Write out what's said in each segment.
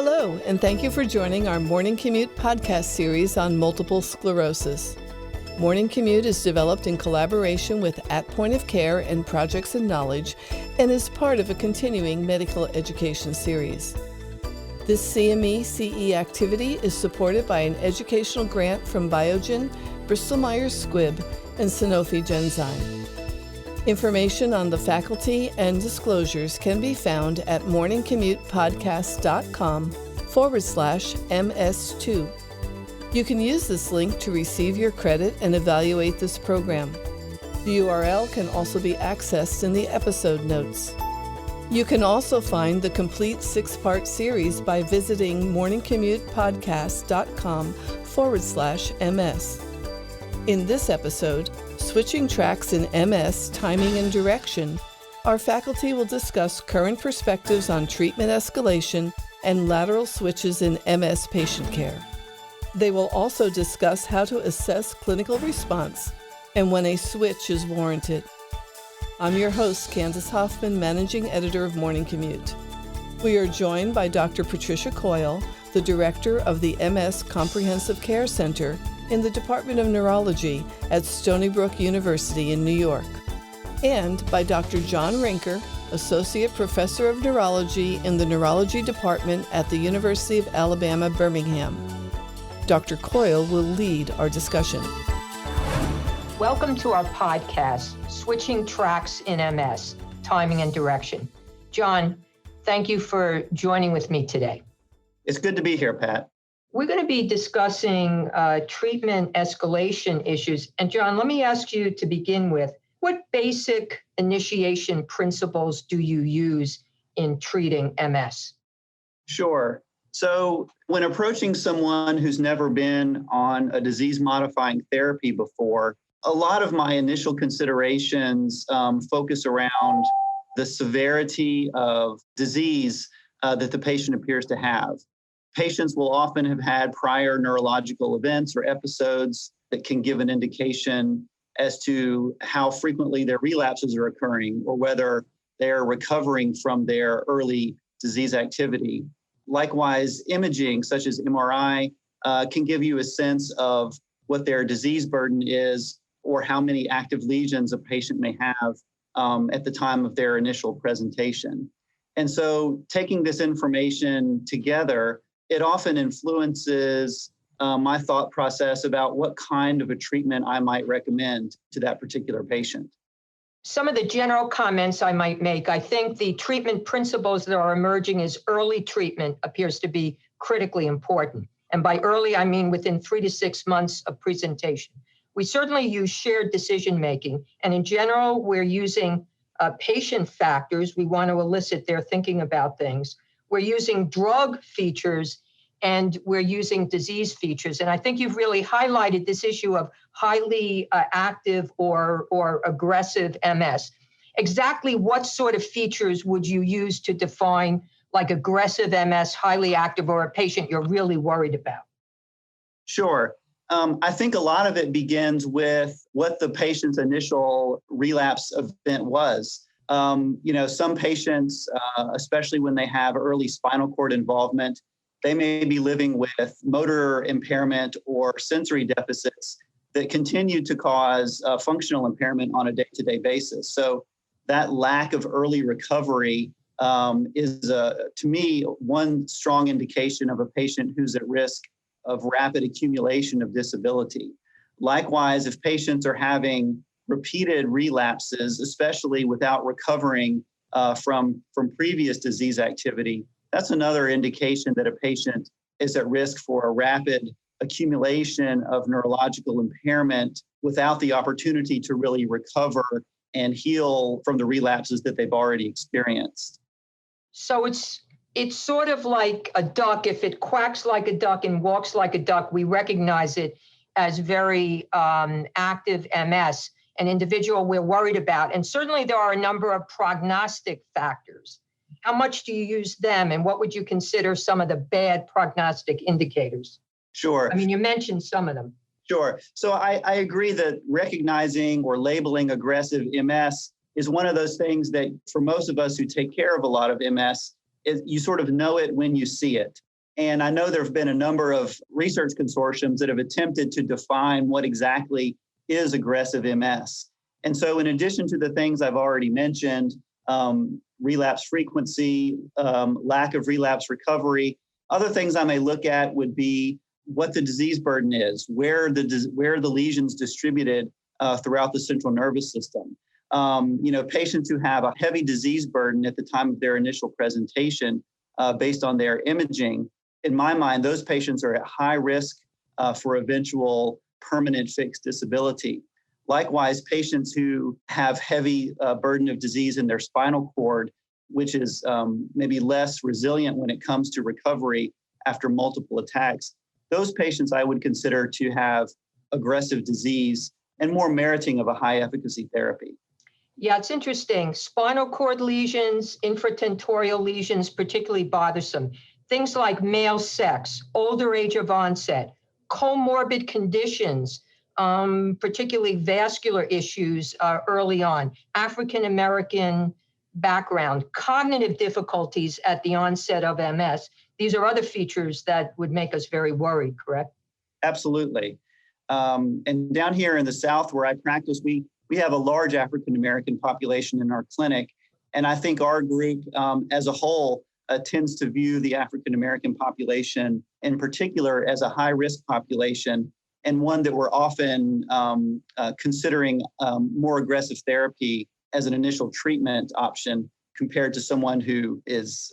Hello, and thank you for joining our Morning Commute podcast series on multiple sclerosis. Morning Commute is developed in collaboration with At Point of Care and Projects in Knowledge and is part of a continuing medical education series. This CME CE activity is supported by an educational grant from Biogen, Bristol Myers Squibb, and Sanofi Genzyme. Information on the faculty and disclosures can be found at morningcommutepodcast.com/MS2. You can use this link to receive your credit and evaluate this program. The URL can also be accessed in the episode notes. You can also find the complete 6-part series by visiting morningcommutepodcast.com/MS. In this episode, Switching Tracks in MS, Timing and Direction, our faculty will discuss current perspectives on treatment escalation and lateral switches in MS patient care. They will also discuss how to assess clinical response and when a switch is warranted. I'm your host, Candace Hoffman, Managing Editor of Morning Commute. We are joined by Dr. Patricia Coyle, the Director of the MS Comprehensive Care Center in the Department of Neurology at Stony Brook University in New York, and by Dr. John Rinker, Associate Professor of Neurology in the Neurology Department at the University of Alabama, Birmingham. Dr. Coyle will lead our discussion. Welcome to our podcast, Switching Tracks in MS, Timing and Direction. John, thank you for joining with me today. It's good to be here, Pat. We're going to be discussing treatment escalation issues. And John, let me ask you to begin with, what basic initiation principles do you use in treating MS? Sure. So when approaching someone who's never been on a disease-modifying therapy before, a lot of my initial considerations focus around the severity of disease that the patient appears to have. Patients will often have had prior neurological events or episodes that can give an indication as to how frequently their relapses are occurring or whether they're recovering from their early disease activity. Likewise, imaging such as MRI can give you a sense of what their disease burden is or how many active lesions a patient may have at the time of their initial presentation. And so taking this information together, it often influences my thought process about what kind of a treatment I might recommend to that particular patient. Some of the general comments I might make, I think the treatment principles that are emerging as early treatment appears to be critically important. And by early, I mean within 3 to 6 months of presentation. We certainly use shared decision-making. And in general, we're using patient factors. We want to elicit their thinking about things. We're using drug features and we're using disease features. And I think you've really highlighted this issue of highly active or aggressive MS. Exactly what sort of features would you use to define like aggressive MS, highly active, or a patient you're really worried about? Sure. I think a lot of it begins with what the patient's initial relapse event was. Some patients, especially when they have early spinal cord involvement, they may be living with motor impairment or sensory deficits that continue to cause functional impairment on a day-to-day basis. So that lack of early recovery is, to me, one strong indication of a patient who's at risk of rapid accumulation of disability. Likewise, if patients are having repeated relapses, especially without recovering from previous disease activity, that's another indication that a patient is at risk for a rapid accumulation of neurological impairment without the opportunity to really recover and heal from the relapses that they've already experienced. So it's sort of like a duck. If it quacks like a duck and walks like a duck, we recognize it as very active MS, an individual we're worried about. And certainly there are a number of prognostic factors. How much do you use them, and what would you consider some of the bad prognostic indicators? Sure. I mean, you mentioned some of them. Sure. So I agree that recognizing or labeling aggressive MS is one of those things that for most of us who take care of a lot of MS, you sort of know it when you see it. And I know there have been a number of research consortiums that have attempted to define what exactly is aggressive MS. And so in addition to the things I've already mentioned, relapse frequency, lack of relapse recovery, other things I may look at would be what the disease burden is, where the lesions distributed throughout the central nervous system. Patients who have a heavy disease burden at the time of their initial presentation based on their imaging, in my mind, those patients are at high risk for eventual permanent fixed disability. Likewise, patients who have heavy burden of disease in their spinal cord, which is maybe less resilient when it comes to recovery after multiple attacks, those patients I would consider to have aggressive disease and more meriting of a high efficacy therapy. Yeah, it's interesting. Spinal cord lesions, infratentorial lesions, particularly bothersome. Things like male sex, older age of onset, comorbid conditions, particularly vascular issues early on, African American background, cognitive difficulties at the onset of MS. These are other features that would make us very worried, correct? Absolutely. And down here in the South where I practice, we have a large African American population in our clinic. And I think our group as a whole tends to view the African American population in particular as a high risk population, and one that we're often considering more aggressive therapy as an initial treatment option compared to someone who is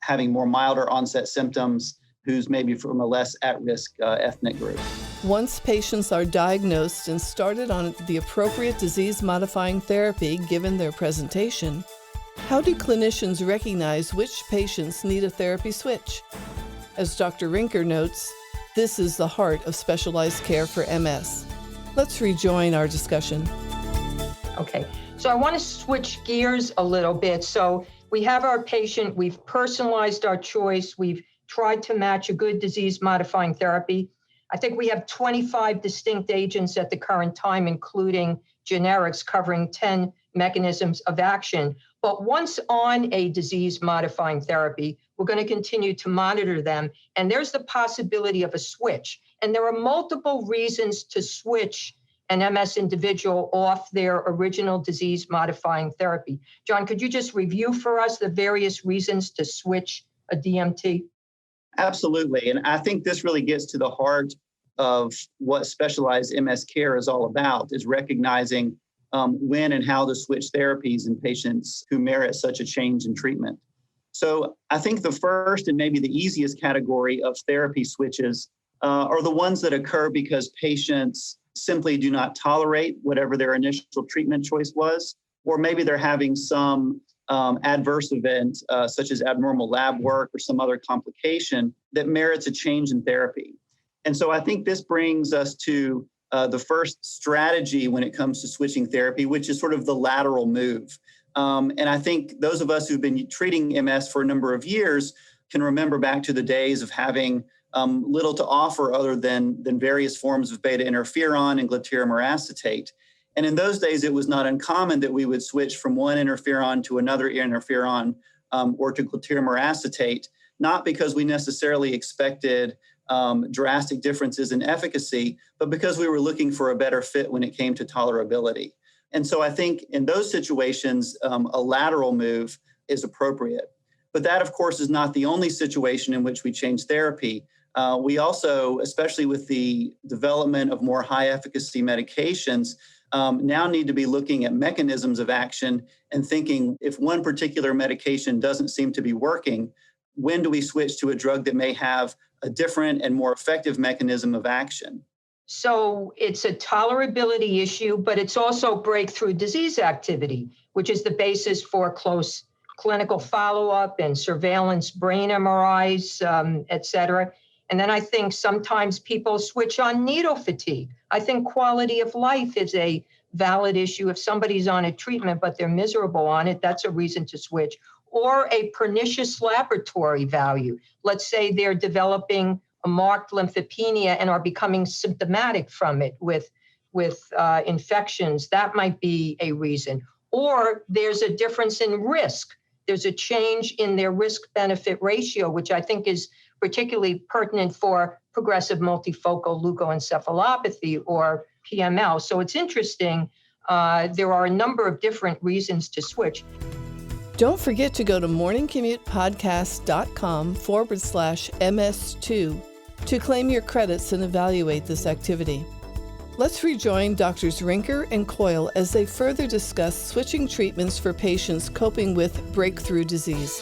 having more milder onset symptoms, who's maybe from a less at-risk ethnic group. Once patients are diagnosed and started on the appropriate disease-modifying therapy given their presentation, how do clinicians recognize which patients need a therapy switch? As Dr. Rinker notes, this is the heart of specialized care for MS. Let's rejoin our discussion. Okay, so I want to switch gears a little bit. So we have our patient, we've personalized our choice, we've tried to match a good disease-modifying therapy. I think we have 25 distinct agents at the current time, including generics covering 10 mechanisms of action. But once on a disease-modifying therapy, we're going to continue to monitor them. And there's the possibility of a switch. And there are multiple reasons to switch an MS individual off their original disease-modifying therapy. John, could you just review for us the various reasons to switch a DMT? Absolutely. And I think this really gets to the heart of what specialized MS care is all about, is recognizing when and how to switch therapies in patients who merit such a change in treatment. So I think the first and maybe the easiest category of therapy switches are the ones that occur because patients simply do not tolerate whatever their initial treatment choice was, or maybe they're having some adverse event, such as abnormal lab work or some other complication that merits a change in therapy. And so I think this brings us to the first strategy when it comes to switching therapy, which is sort of the lateral move. And I think those of us who've been treating MS for a number of years can remember back to the days of having little to offer other than various forms of beta interferon and glatiramer acetate. And in those days, it was not uncommon that we would switch from one interferon to another interferon or to glatiramer acetate, not because we necessarily expected drastic differences in efficacy, but because we were looking for a better fit when it came to tolerability. And so I think in those situations, a lateral move is appropriate. But that, of course, is not the only situation in which we change therapy. We also, especially with the development of more high efficacy medications, now need to be looking at mechanisms of action and thinking if one particular medication doesn't seem to be working, when do we switch to a drug that may have a different and more effective mechanism of action? So it's a tolerability issue, but it's also breakthrough disease activity, which is the basis for close clinical follow-up and surveillance brain MRIs, et cetera. And then I think sometimes people switch on needle fatigue. I think quality of life is a valid issue. If somebody's on a treatment, but they're miserable on it, that's a reason to switch. Or a pernicious laboratory value. Let's say they're developing a marked lymphopenia and are becoming symptomatic from it with infections. That might be a reason. Or there's a difference in risk. there's a change in their risk-benefit ratio, which I think is particularly pertinent for progressive multifocal leukoencephalopathy, or PML. So it's interesting. There are a number of different reasons to switch. Don't forget to go to morningcommutepodcast.com/MS2 to claim your credits and evaluate this activity. Let's rejoin Drs. Rinker and Coyle as they further discuss switching treatments for patients coping with breakthrough disease.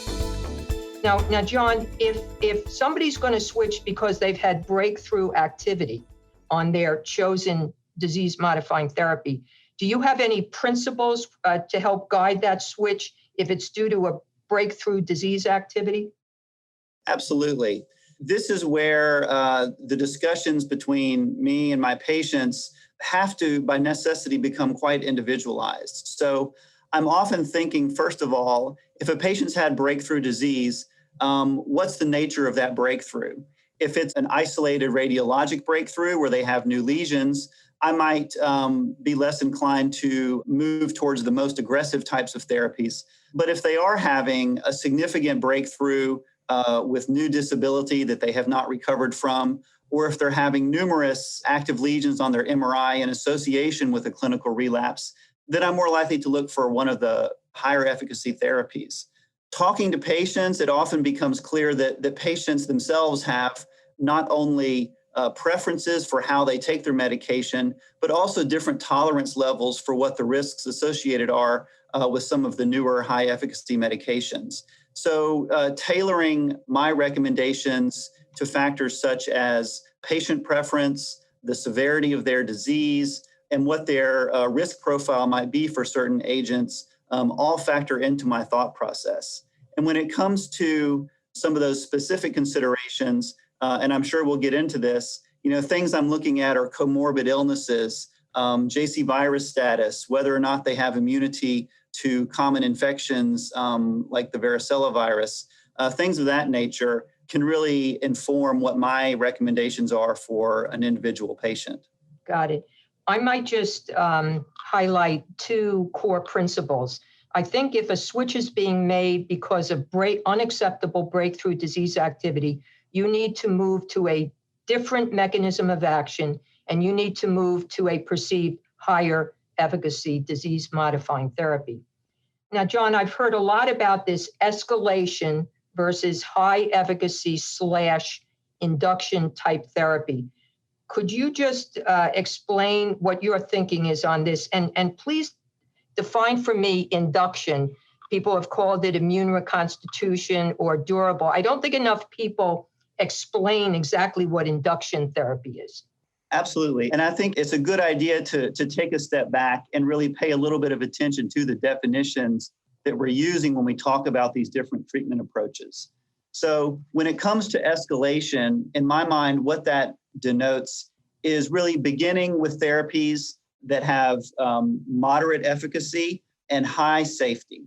Now, John, if somebody's going to switch because they've had breakthrough activity on their chosen disease-modifying therapy, do you have any principles to help guide that switch if it's due to a breakthrough disease activity? Absolutely. This is where the discussions between me and my patients have to, by necessity, become quite individualized. So I'm often thinking, first of all, if a patient's had breakthrough disease, what's the nature of that breakthrough? If it's an isolated radiologic breakthrough where they have new lesions, I might be less inclined to move towards the most aggressive types of therapies. But if they are having a significant breakthrough with new disability that they have not recovered from, or if they're having numerous active lesions on their MRI in association with a clinical relapse, then I'm more likely to look for one of the higher efficacy therapies. Talking to patients, it often becomes clear that patients themselves have not only preferences for how they take their medication, but also different tolerance levels for what the risks associated are with some of the newer high efficacy medications. So tailoring my recommendations to factors such as patient preference, the severity of their disease, and what their risk profile might be for certain agents all factor into my thought process. And when it comes to some of those specific considerations, and I'm sure we'll get into this, things I'm looking at are comorbid illnesses, JC virus status, whether or not they have immunity to common infections like the varicella virus, things of that nature can really inform what my recommendations are for an individual patient. Got it. I might just highlight two core principles. I think if a switch is being made because of unacceptable breakthrough disease activity, you need to move to a different mechanism of action, and you need to move to a perceived higher efficacy disease-modifying therapy. Now, John, I've heard a lot about this escalation versus high efficacy / induction type therapy. Could you just explain what your thinking is on this? And please define for me induction. People have called it immune reconstitution or durable. I don't think enough people explain exactly what induction therapy is. Absolutely. And I think it's a good idea to take a step back and really pay a little bit of attention to the definitions that we're using when we talk about these different treatment approaches. So when it comes to escalation, in my mind, what that denotes is really beginning with therapies that have moderate efficacy and high safety.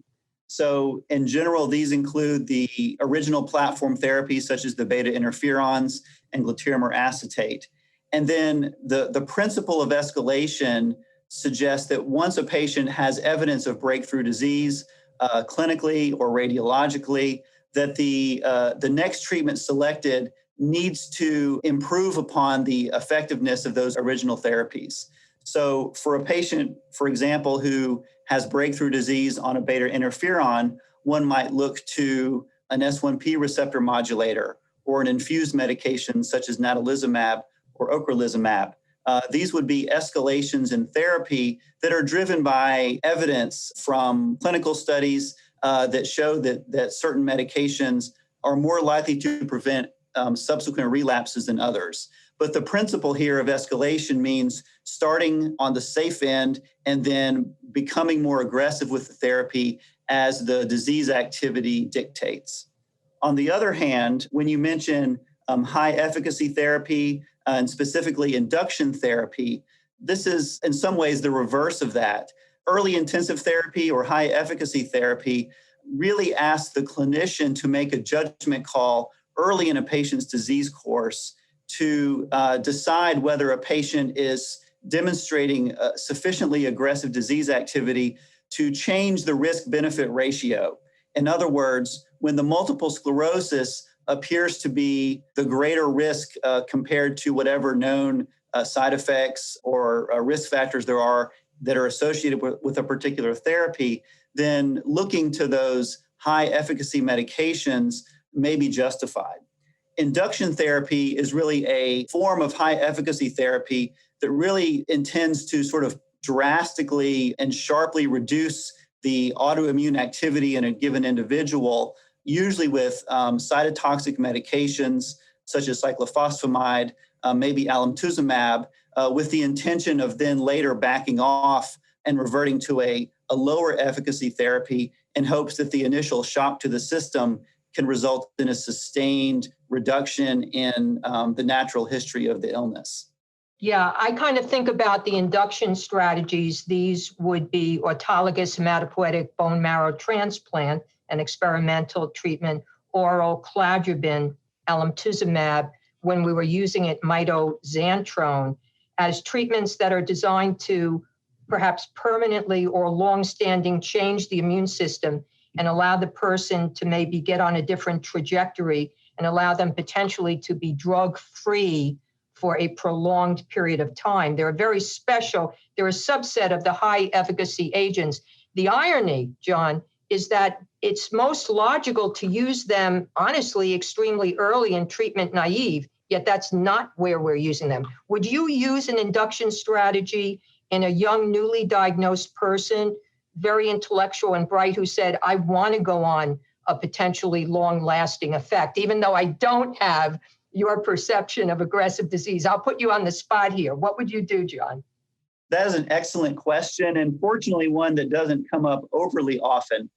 So in general, these include the original platform therapies such as the beta interferons and glatiramer acetate. And then the principle of escalation suggests that once a patient has evidence of breakthrough disease, clinically or radiologically, that the next treatment selected needs to improve upon the effectiveness of those original therapies. So for a patient, for example, who has breakthrough disease on a beta interferon, one might look to an S1P receptor modulator or an infused medication such as natalizumab or ocrelizumab. These would be escalations in therapy that are driven by evidence from clinical studies that show that certain medications are more likely to prevent subsequent relapses than others. But the principle here of escalation means starting on the safe end and then becoming more aggressive with the therapy as the disease activity dictates. On the other hand, when you mention high efficacy therapy and specifically induction therapy, this is in some ways the reverse of that. Early intensive therapy or high efficacy therapy really asks the clinician to make a judgment call early in a patient's disease course to decide whether a patient is demonstrating sufficiently aggressive disease activity to change the risk-benefit ratio. In other words, when the multiple sclerosis appears to be the greater risk compared to whatever known side effects or risk factors there are that are associated with a particular therapy, then looking to those high efficacy medications may be justified. Induction therapy is really a form of high efficacy therapy that really intends to sort of drastically and sharply reduce the autoimmune activity in a given individual, usually with cytotoxic medications such as cyclophosphamide, maybe alemtuzumab, with the intention of then later backing off and reverting to a lower efficacy therapy in hopes that the initial shock to the system can result in a sustained reduction in the natural history of the illness. Yeah, I kind of think about the induction strategies. These would be autologous hematopoietic bone marrow transplant, an experimental treatment, oral cladribine, alemtuzumab, when we were using it, mitoxantrone, as treatments that are designed to perhaps permanently or long-standing change the immune system and allow the person to maybe get on a different trajectory and allow them potentially to be drug-free for a prolonged period of time. They're very special. They're a subset of the high efficacy agents. The irony, John, is that it's most logical to use them, honestly, extremely early in treatment naive, yet that's not where we're using them. Would you use an induction strategy in a young, newly diagnosed person, very intellectual and bright, who said, I want to go on a potentially long-lasting effect, even though I don't have your perception of aggressive disease? I'll put you on the spot here. What would you do, John? That is an excellent question, and fortunately one that doesn't come up overly often.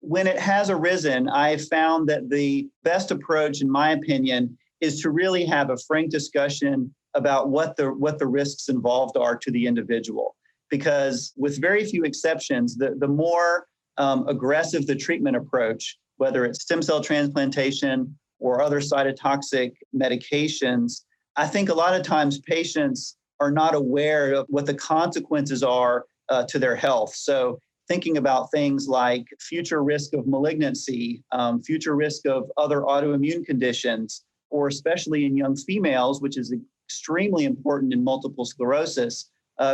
When it has arisen, I've found that the best approach, in my opinion, is to really have a frank discussion about what the risks involved are to the individual. Because with very few exceptions, the more aggressive the treatment approach, whether it's stem cell transplantation or other cytotoxic medications, I think a lot of times patients are not aware of what the consequences are to their health. So thinking about things like future risk of malignancy, future risk of other autoimmune conditions, or especially in young females, which is extremely important in multiple sclerosis,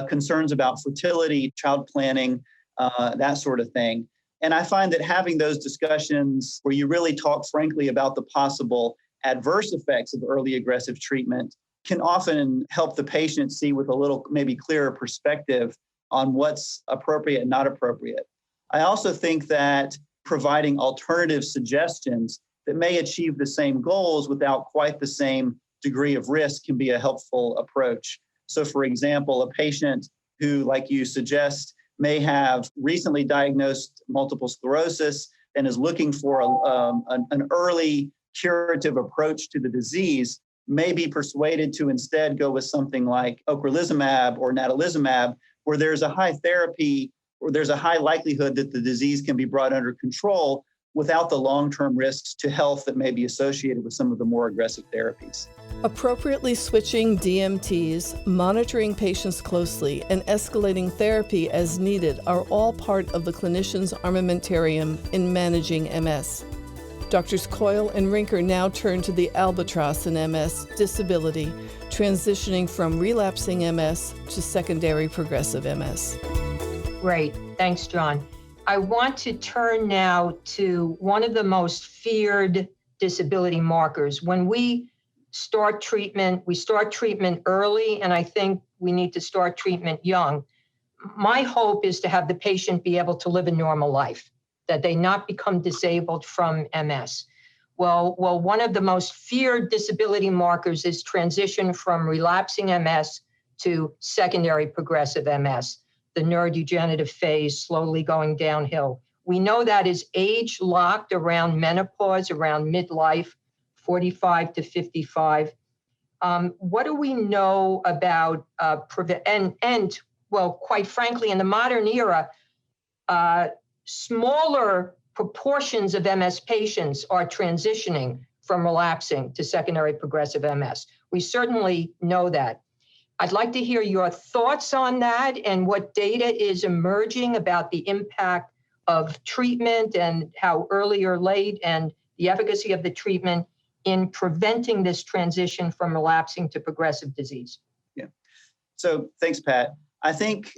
concerns about fertility, child planning, that sort of thing. And I find that having those discussions where you really talk frankly about the possible adverse effects of early aggressive treatment can often help the patient see with a little maybe clearer perspective on what's appropriate and not appropriate. I also think that providing alternative suggestions that may achieve the same goals without quite the same degree of risk can be a helpful approach. So for example, a patient who, like you suggest, may have recently diagnosed multiple sclerosis and is looking for an early curative approach to the disease may be persuaded to instead go with something like ocrelizumab or natalizumab, where there's a high therapy or there's a high likelihood that the disease can be brought under control without the long-term risks to health that may be associated with some of the more aggressive therapies. Appropriately switching DMTs, monitoring patients closely, and escalating therapy as needed are all part of the clinician's armamentarium in managing MS. Drs. Coyle and Rinker now turn to the albatross in MS disability, transitioning from relapsing MS to secondary progressive MS. Great. Thanks, John. I want to turn now to one of the most feared disability markers. When we start treatment early, and I think we need to start treatment young. My hope is to have the patient be able to live a normal life, that they not become disabled from MS. Well, one of the most feared disability markers is transition from relapsing MS to secondary progressive MS, the neurodegenerative phase slowly going downhill. We know that is age-locked around menopause, around midlife, 45 to 55. What do we know about well, quite frankly, in the modern era, smaller proportions of MS patients are transitioning from relapsing to secondary progressive MS. We certainly know that. I'd like to hear your thoughts on that and what data is emerging about the impact of treatment and how early or late and the efficacy of the treatment in preventing this transition from relapsing to progressive disease. Yeah. So thanks, Pat. I think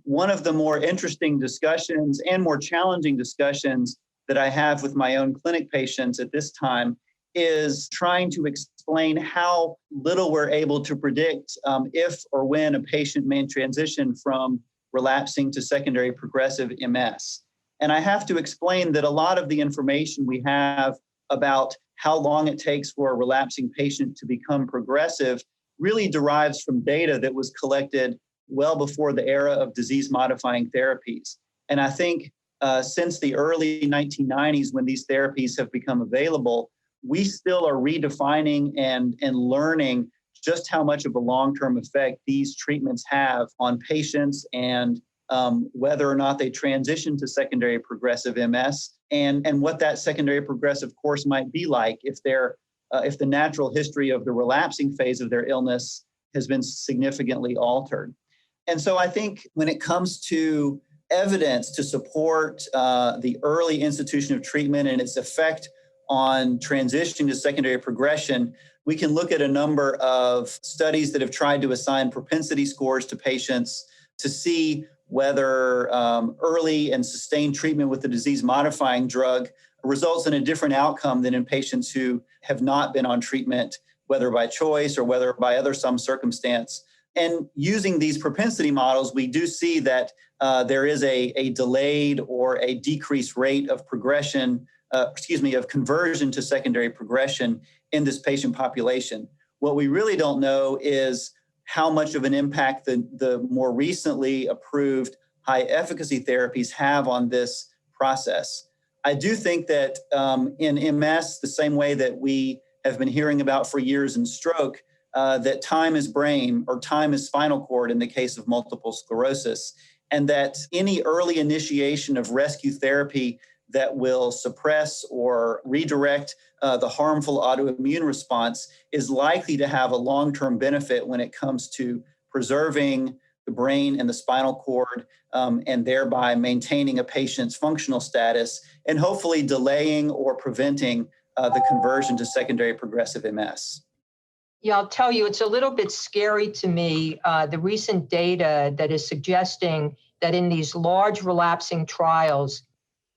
one of the more interesting discussions and more challenging discussions that I have with my own clinic patients at this time is trying to explain how little we're able to predict if or when a patient may transition from relapsing to secondary progressive MS. And I have to explain that a lot of the information we have about how long it takes for a relapsing patient to become progressive really derives from data that was collected well before the era of disease-modifying therapies. And I think since the early 1990s, when these therapies have become available, we still are redefining and learning just how much of a long-term effect these treatments have on patients and whether or not they transition to secondary progressive MS and what that secondary progressive course might be like if the natural history of the relapsing phase of their illness has been significantly altered. And so I think when it comes to evidence to support the early institution of treatment and its effect on transitioning to secondary progression, we can look at a number of studies that have tried to assign propensity scores to patients to see whether early and sustained treatment with the disease-modifying drug results in a different outcome than in patients who have not been on treatment, whether by choice or whether by some circumstance. And using these propensity models, we do see that there is a delayed or a decreased rate of of conversion to secondary progression in this patient population. What we really don't know is how much of an impact the more recently approved high efficacy therapies have on this process. I do think that in MS, the same way that we have been hearing about for years in stroke, that time is brain or time is spinal cord in the case of multiple sclerosis, and that any early initiation of rescue therapy that will suppress or redirect the harmful autoimmune response is likely to have a long-term benefit when it comes to preserving the brain and the spinal cord and thereby maintaining a patient's functional status and hopefully delaying or preventing the conversion to secondary progressive MS. Yeah, I'll tell you, it's a little bit scary to me, the recent data that is suggesting that in these large relapsing trials,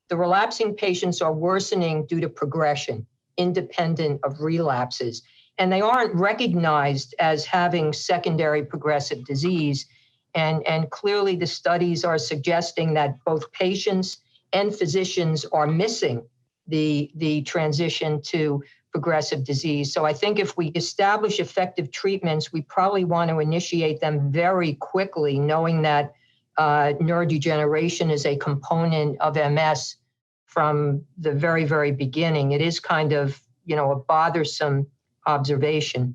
the relapsing patients are worsening due to progression, independent of relapses. And they aren't recognized as having secondary progressive disease. And clearly the studies are suggesting that both patients and physicians are missing the transition to progressive disease. So I think if we establish effective treatments, we probably want to initiate them very quickly, knowing that neurodegeneration is a component of MS from the very, very beginning. It is kind of, a bothersome observation.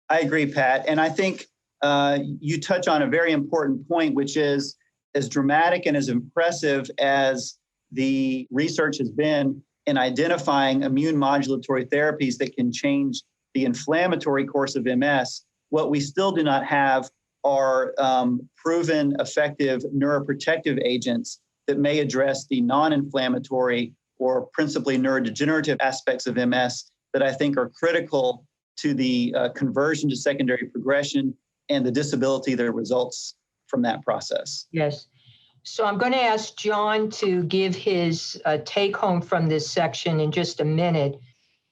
I agree, Pat. And I think you touch on a very important point, which is as dramatic and as impressive as the research has been in identifying immune modulatory therapies that can change the inflammatory course of MS, what we still do not have are proven effective neuroprotective agents that may address the non-inflammatory or principally neurodegenerative aspects of MS that I think are critical to the conversion to secondary progression and the disability that results from that process. Yes. So I'm going to ask John to give his take home from this section in just a minute.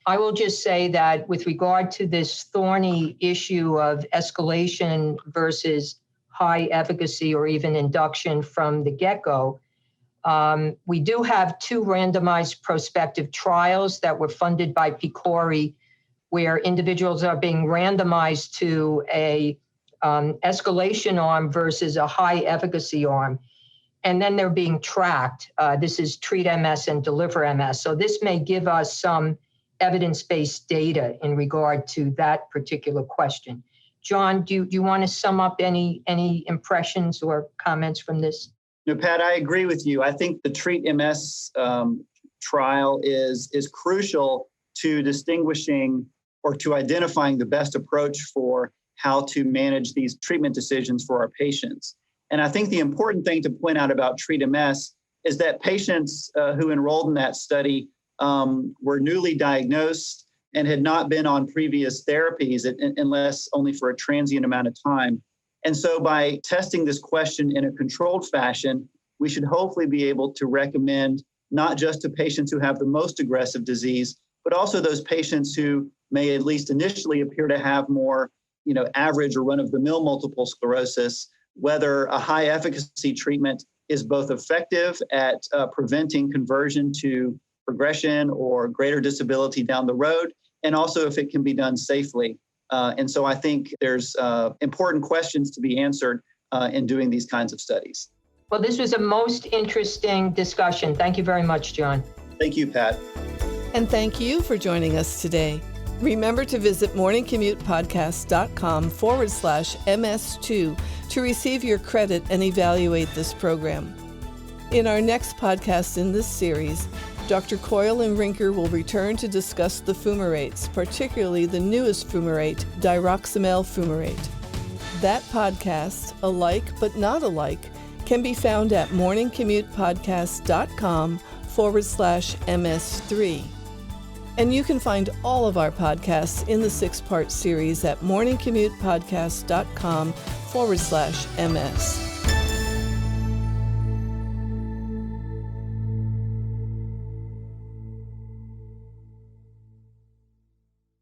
I will just say that with regard to this thorny issue of escalation versus high efficacy or even induction from the get-go, we do have 2 randomized prospective trials that were funded by PCORI, where individuals are being randomized to a escalation arm versus a high efficacy arm. And then they're being tracked. This is Treat MS and Deliver MS. So this may give us some evidence-based data in regard to that particular question. John, do you want to sum up any impressions or comments from this? No, Pat, I agree with you. I think the Treat MS trial is crucial to distinguishing or to identifying the best approach for how to manage these treatment decisions for our patients. And I think the important thing to point out about Treat MS is that patients who enrolled in that study were newly diagnosed and had not been on previous therapies unless only for a transient amount of time. And so by testing this question in a controlled fashion, we should hopefully be able to recommend not just to patients who have the most aggressive disease, but also those patients who may at least initially appear to have more, average or run-of-the-mill multiple sclerosis, whether a high efficacy treatment is both effective at preventing conversion to progression or greater disability down the road, and also if it can be done safely. And so I think there's important questions to be answered in doing these kinds of studies. Well, this was a most interesting discussion. Thank you very much, John. Thank you, Pat. And thank you for joining us today. Remember to visit morningcommutepodcast.com/MS2 to receive your credit and evaluate this program. In our next podcast in this series, Dr. Coyle and Rinker will return to discuss the fumarates, particularly the newest fumarate, diroximel fumarate. That podcast, Alike but Not Alike, can be found at morningcommutepodcast.com/MS3. And you can find all of our podcasts in the 6-part series at morningcommutepodcast.com/MS.